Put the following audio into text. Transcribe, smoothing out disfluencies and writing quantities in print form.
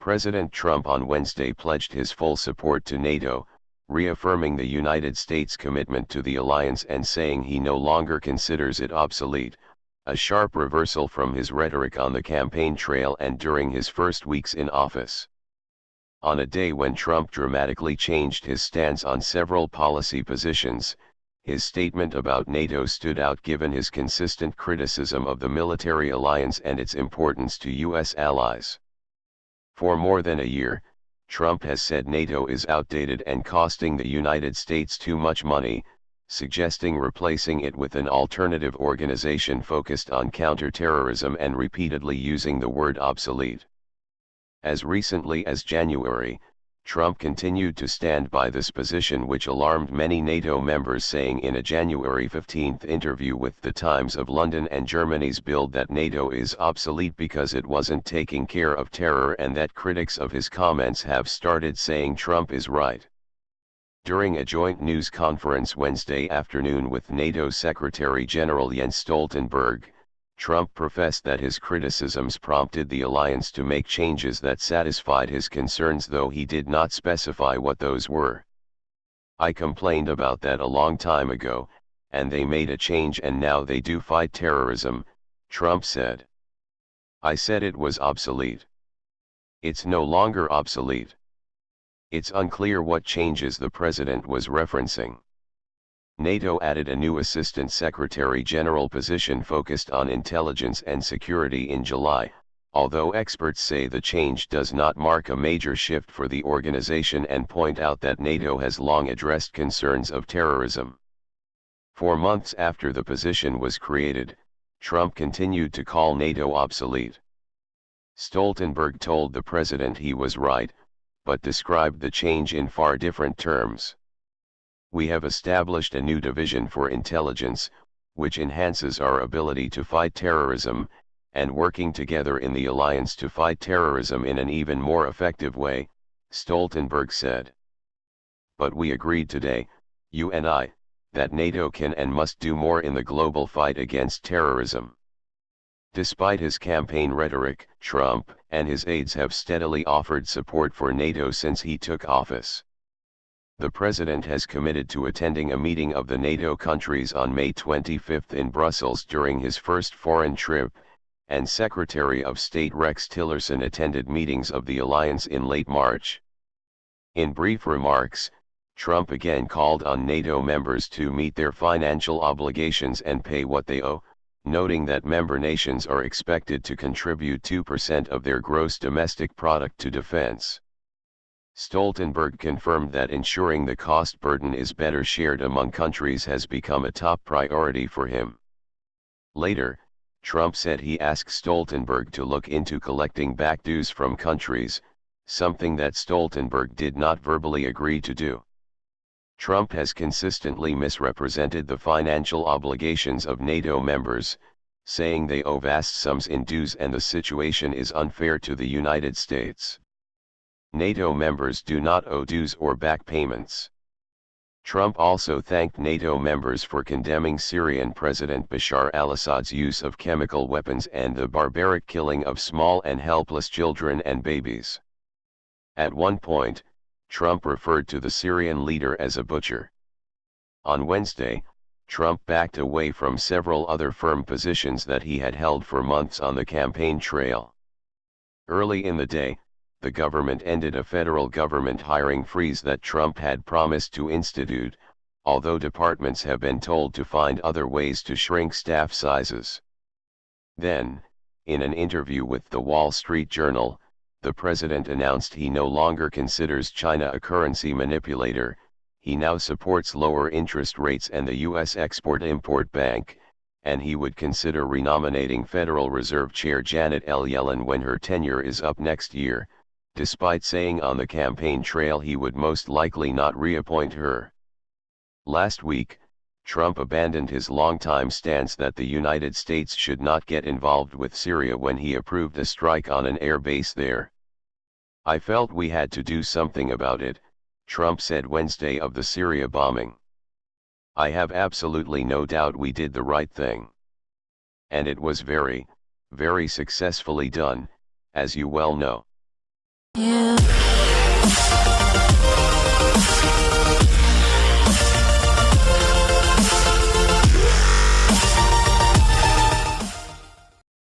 President Trump on Wednesday pledged his full support to NATO, reaffirming the United States' commitment to the alliance and saying he no longer considers it obsolete, a sharp reversal from his rhetoric on the campaign trail and during his first weeks in office. On a day when Trump dramatically changed his stance on several policy positions, his statement about NATO stood out given his consistent criticism of the military alliance and its importance to U.S. allies. For more than a year, Trump has said NATO is outdated and costing the United States too much money, suggesting replacing it with an alternative organization focused on counterterrorism and repeatedly using the word obsolete. As recently as January, Trump continued to stand by this position, which alarmed many NATO members, saying in a January 15 interview with the Times of London and Germany's Bild that NATO is obsolete because it wasn't taking care of terror, and that critics of his comments have started saying Trump is right. During a joint news conference Wednesday afternoon with NATO Secretary General Jens Stoltenberg, Trump professed that his criticisms prompted the alliance to make changes that satisfied his concerns, though he did not specify what those were. "I complained about that a long time ago, and they made a change and now they do fight terrorism," Trump said. "I said it was obsolete. It's no longer obsolete." It's unclear what changes the president was referencing. NATO added a new Assistant Secretary General position focused on intelligence and security in July, although experts say the change does not mark a major shift for the organization and point out that NATO has long addressed concerns of terrorism. For months after the position was created, Trump continued to call NATO obsolete. Stoltenberg told the president he was right, but described the change in far different terms. "We have established a new division for intelligence, which enhances our ability to fight terrorism, and working together in the alliance to fight terrorism in an even more effective way," Stoltenberg said. "But we agreed today, you and I, that NATO can and must do more in the global fight against terrorism." Despite his campaign rhetoric, Trump and his aides have steadily offered support for NATO since he took office. The president has committed to attending a meeting of the NATO countries on May 25 in Brussels during his first foreign trip, and Secretary of State Rex Tillerson attended meetings of the alliance in late March. In brief remarks, Trump again called on NATO members to meet their financial obligations and pay what they owe, noting that member nations are expected to contribute 2% of their gross domestic product to defense. Stoltenberg confirmed that ensuring the cost burden is better shared among countries has become a top priority for him. Later, Trump said he asked Stoltenberg to look into collecting back dues from countries, something that Stoltenberg did not verbally agree to do. Trump has consistently misrepresented the financial obligations of NATO members, saying they owe vast sums in dues and the situation is unfair to the United States. NATO members do not owe dues or back payments. Trump also thanked NATO members for condemning Syrian President Bashar al-Assad's use of chemical weapons and the barbaric killing of small and helpless children and babies. At one point, Trump referred to the Syrian leader as a butcher. On Wednesday, Trump backed away from several other firm positions that he had held for months on the campaign trail. Early in the day, the government ended a federal government hiring freeze that Trump had promised to institute, although departments have been told to find other ways to shrink staff sizes. Then, in an interview with the Wall Street Journal, the president announced he no longer considers China a currency manipulator, he now supports lower interest rates and the U.S. Export-Import Bank, and he would consider renominating Federal Reserve Chair Janet L. Yellen when her tenure is up next year, despite saying on the campaign trail he would most likely not reappoint her. Last week, Trump abandoned his longtime stance that the United States should not get involved with Syria when he approved a strike on an air base there. "I felt we had to do something about it," Trump said Wednesday of the Syria bombing. "I have absolutely no doubt we did the right thing. And it was very, very successfully done, as you well know. Yeah.